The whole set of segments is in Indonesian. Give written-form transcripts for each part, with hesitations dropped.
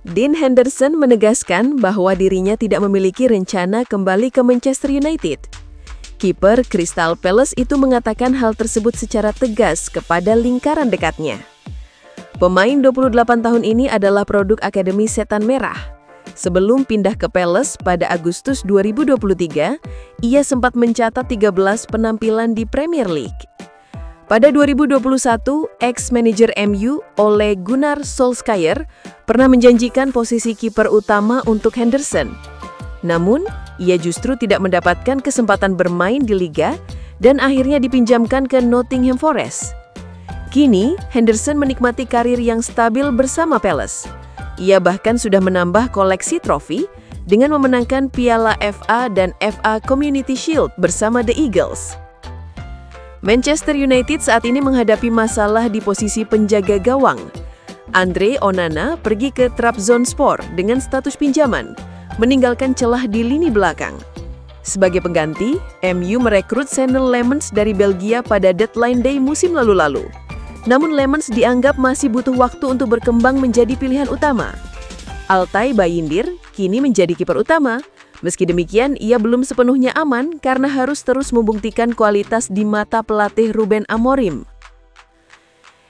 Dean Henderson menegaskan bahwa dirinya tidak memiliki rencana kembali ke Manchester United. Kiper Crystal Palace itu mengatakan hal tersebut secara tegas kepada lingkaran dekatnya. Pemain 28 tahun ini adalah produk Akademi Setan Merah. Sebelum pindah ke Palace pada Agustus 2023, ia sempat mencatat 13 penampilan di Premier League. Pada 2021, ex-manajer MU Ole Gunnar Solskjaer pernah menjanjikan posisi kiper utama untuk Henderson. Namun, ia justru tidak mendapatkan kesempatan bermain di liga dan akhirnya dipinjamkan ke Nottingham Forest. Kini, Henderson menikmati karir yang stabil bersama Palace. Ia bahkan sudah menambah koleksi trofi dengan memenangkan Piala FA dan FA Community Shield bersama The Eagles. Manchester United saat ini menghadapi masalah di posisi penjaga gawang. Andre Onana pergi ke Trabzonspor dengan status pinjaman, meninggalkan celah di lini belakang. Sebagai pengganti, MU merekrut Senne Lammens dari Belgia pada deadline day musim lalu-lalu. Namun Lammens dianggap masih butuh waktu untuk berkembang menjadi pilihan utama. Altay Bayindir kini menjadi kiper utama. Meski demikian, ia belum sepenuhnya aman karena harus terus membuktikan kualitas di mata pelatih Ruben Amorim.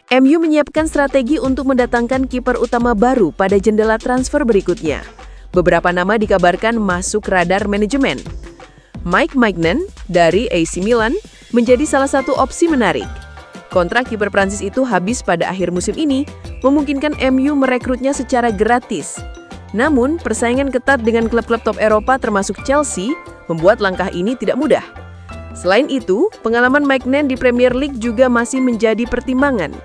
MU menyiapkan strategi untuk mendatangkan kiper utama baru pada jendela transfer berikutnya. Beberapa nama dikabarkan masuk radar manajemen. Mike Maignan dari AC Milan menjadi salah satu opsi menarik. Kontrak kiper Prancis itu habis pada akhir musim ini, memungkinkan MU merekrutnya secara gratis. Namun, persaingan ketat dengan klub-klub top Eropa termasuk Chelsea membuat langkah ini tidak mudah. Selain itu, pengalaman Maignan di Premier League juga masih menjadi pertimbangan.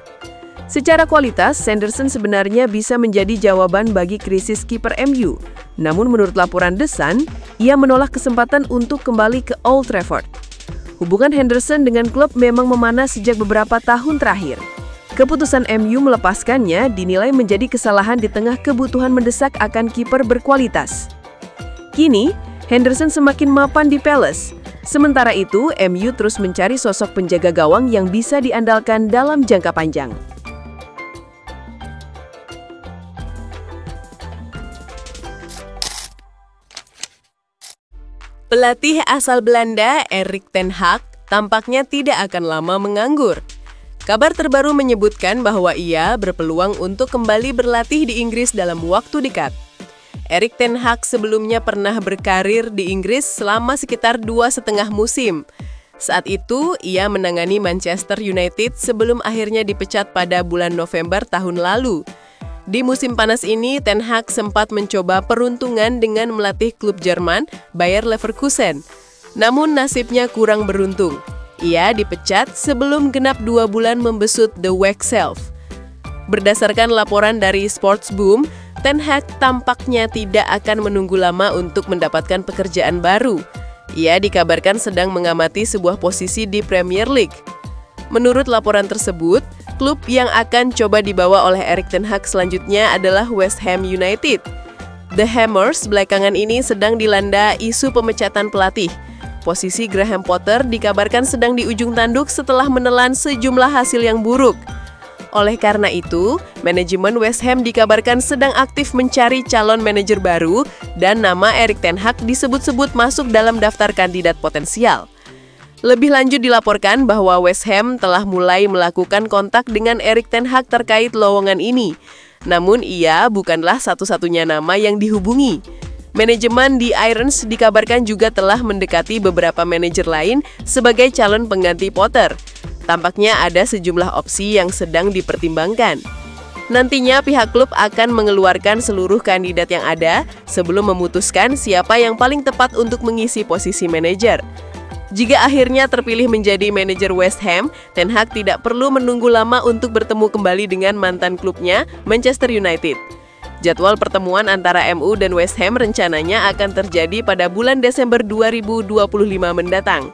Secara kualitas, Sanderson sebenarnya bisa menjadi jawaban bagi krisis kiper MU. Namun menurut laporan The Sun, ia menolak kesempatan untuk kembali ke Old Trafford. Hubungan Henderson dengan klub memang memanas sejak beberapa tahun terakhir. Keputusan MU melepaskannya dinilai menjadi kesalahan di tengah kebutuhan mendesak akan kiper berkualitas. Kini, Henderson semakin mapan di Palace. Sementara itu, MU terus mencari sosok penjaga gawang yang bisa diandalkan dalam jangka panjang. Pelatih asal Belanda, Erik ten Hag, tampaknya tidak akan lama menganggur. Kabar terbaru menyebutkan bahwa ia berpeluang untuk kembali berlatih di Inggris dalam waktu dekat. Erik ten Hag sebelumnya pernah berkarir di Inggris selama sekitar 2,5 musim. Saat itu, ia menangani Manchester United sebelum akhirnya dipecat pada bulan November tahun lalu. Di musim panas ini, Ten Hag sempat mencoba peruntungan dengan melatih klub Jerman, Bayer Leverkusen. Namun nasibnya kurang beruntung. Ia dipecat sebelum genap 2 bulan membesut The Wexelf. Berdasarkan laporan dari Sports Boom, Ten Hag tampaknya tidak akan menunggu lama untuk mendapatkan pekerjaan baru. Ia dikabarkan sedang mengamati sebuah posisi di Premier League. Menurut laporan tersebut, klub yang akan coba dibawa oleh Erik ten Hag selanjutnya adalah West Ham United. The Hammers belakangan ini sedang dilanda isu pemecatan pelatih. Posisi Graham Potter dikabarkan sedang di ujung tanduk setelah menelan sejumlah hasil yang buruk. Oleh karena itu, manajemen West Ham dikabarkan sedang aktif mencari calon manajer baru dan nama Erik ten Hag disebut-sebut masuk dalam daftar kandidat potensial. Lebih lanjut dilaporkan bahwa West Ham telah mulai melakukan kontak dengan Erik ten Hag terkait lowongan ini. Namun ia bukanlah satu-satunya nama yang dihubungi. Manajemen The Irons dikabarkan juga telah mendekati beberapa manajer lain sebagai calon pengganti Potter. Tampaknya ada sejumlah opsi yang sedang dipertimbangkan. Nantinya pihak klub akan mengeluarkan seluruh kandidat yang ada sebelum memutuskan siapa yang paling tepat untuk mengisi posisi manajer. Jika akhirnya terpilih menjadi manajer West Ham, Ten Hag tidak perlu menunggu lama untuk bertemu kembali dengan mantan klubnya, Manchester United. Jadwal pertemuan antara MU dan West Ham rencananya akan terjadi pada bulan Desember 2025 mendatang.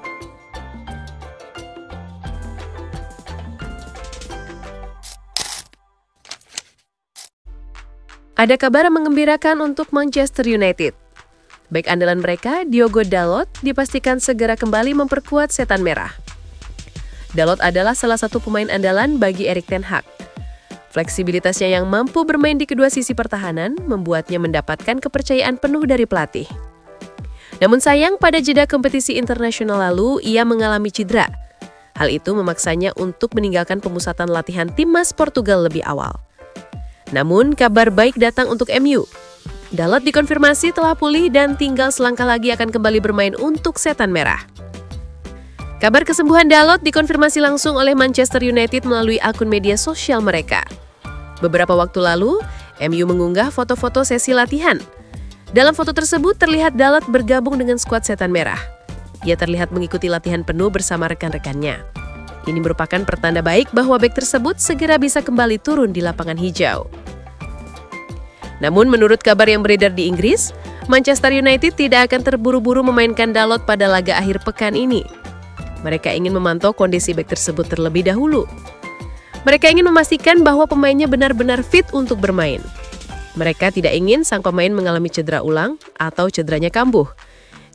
Ada kabar menggembirakan untuk Manchester United. Bek andalan mereka, Diogo Dalot, dipastikan segera kembali memperkuat Setan Merah. Dalot adalah salah satu pemain andalan bagi Erik ten Hag. Fleksibilitasnya yang mampu bermain di kedua sisi pertahanan membuatnya mendapatkan kepercayaan penuh dari pelatih. Namun sayang, pada jeda kompetisi internasional lalu, ia mengalami cedera. Hal itu memaksanya untuk meninggalkan pemusatan latihan timnas Portugal lebih awal. Namun, kabar baik datang untuk MU. Dalot dikonfirmasi telah pulih dan tinggal selangkah lagi akan kembali bermain untuk Setan Merah. Kabar kesembuhan Dalot dikonfirmasi langsung oleh Manchester United melalui akun media sosial mereka. Beberapa waktu lalu, MU mengunggah foto-foto sesi latihan. Dalam foto tersebut terlihat Dalot bergabung dengan skuad Setan Merah. Ia terlihat mengikuti latihan penuh bersama rekan-rekannya. Ini merupakan pertanda baik bahwa bek tersebut segera bisa kembali turun di lapangan hijau. Namun menurut kabar yang beredar di Inggris, Manchester United tidak akan terburu-buru memainkan Dalot pada laga akhir pekan ini. Mereka ingin memantau kondisi bek tersebut terlebih dahulu. Mereka ingin memastikan bahwa pemainnya benar-benar fit untuk bermain. Mereka tidak ingin sang pemain mengalami cedera ulang atau cederanya kambuh.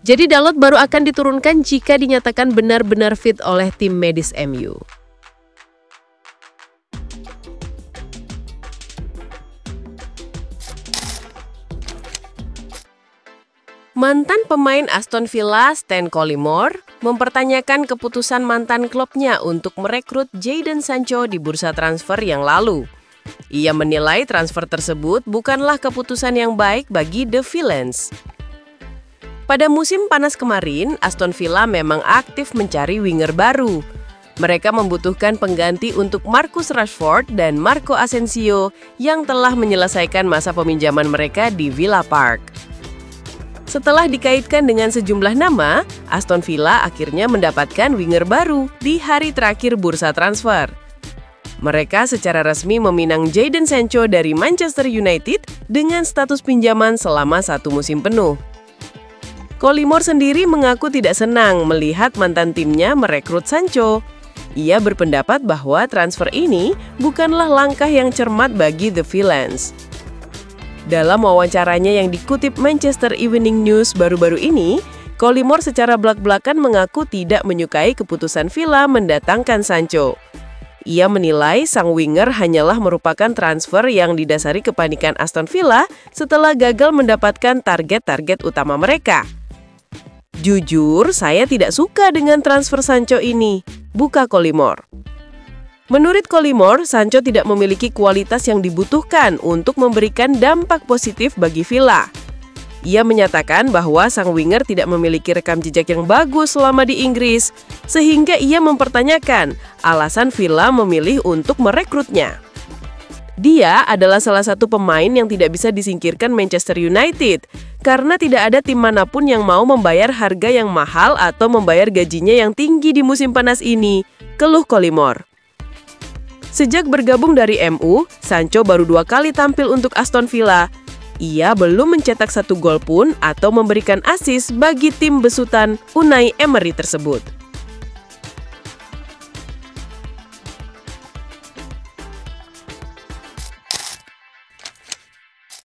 Jadi Dalot baru akan diturunkan jika dinyatakan benar-benar fit oleh tim medis MU. Mantan pemain Aston Villa, Stan Collymore, mempertanyakan keputusan mantan klubnya untuk merekrut Jadon Sancho di bursa transfer yang lalu. Ia menilai transfer tersebut bukanlah keputusan yang baik bagi The Villains. Pada musim panas kemarin, Aston Villa memang aktif mencari winger baru. Mereka membutuhkan pengganti untuk Marcus Rashford dan Marco Asensio yang telah menyelesaikan masa peminjaman mereka di Villa Park. Setelah dikaitkan dengan sejumlah nama, Aston Villa akhirnya mendapatkan winger baru di hari terakhir bursa transfer. Mereka secara resmi meminang Jadon Sancho dari Manchester United dengan status pinjaman selama 1 musim penuh. Collymore sendiri mengaku tidak senang melihat mantan timnya merekrut Sancho. Ia berpendapat bahwa transfer ini bukanlah langkah yang cermat bagi The Villains. Dalam wawancaranya yang dikutip Manchester Evening News baru-baru ini, Collymore secara belak-belakan mengaku tidak menyukai keputusan Villa mendatangkan Sancho. Ia menilai sang winger hanyalah merupakan transfer yang didasari kepanikan Aston Villa setelah gagal mendapatkan target-target utama mereka. Jujur, saya tidak suka dengan transfer Sancho ini, buka Collymore. Menurut Collymore, Sancho tidak memiliki kualitas yang dibutuhkan untuk memberikan dampak positif bagi Villa. Ia menyatakan bahwa sang winger tidak memiliki rekam jejak yang bagus selama di Inggris, sehingga ia mempertanyakan alasan Villa memilih untuk merekrutnya. Dia adalah salah satu pemain yang tidak bisa disingkirkan Manchester United, karena tidak ada tim manapun yang mau membayar harga yang mahal atau membayar gajinya yang tinggi di musim panas ini, keluh Collymore. Sejak bergabung dari MU, Sancho baru 2 kali tampil untuk Aston Villa. Ia belum mencetak 1 gol pun atau memberikan assist bagi tim besutan Unai Emery tersebut.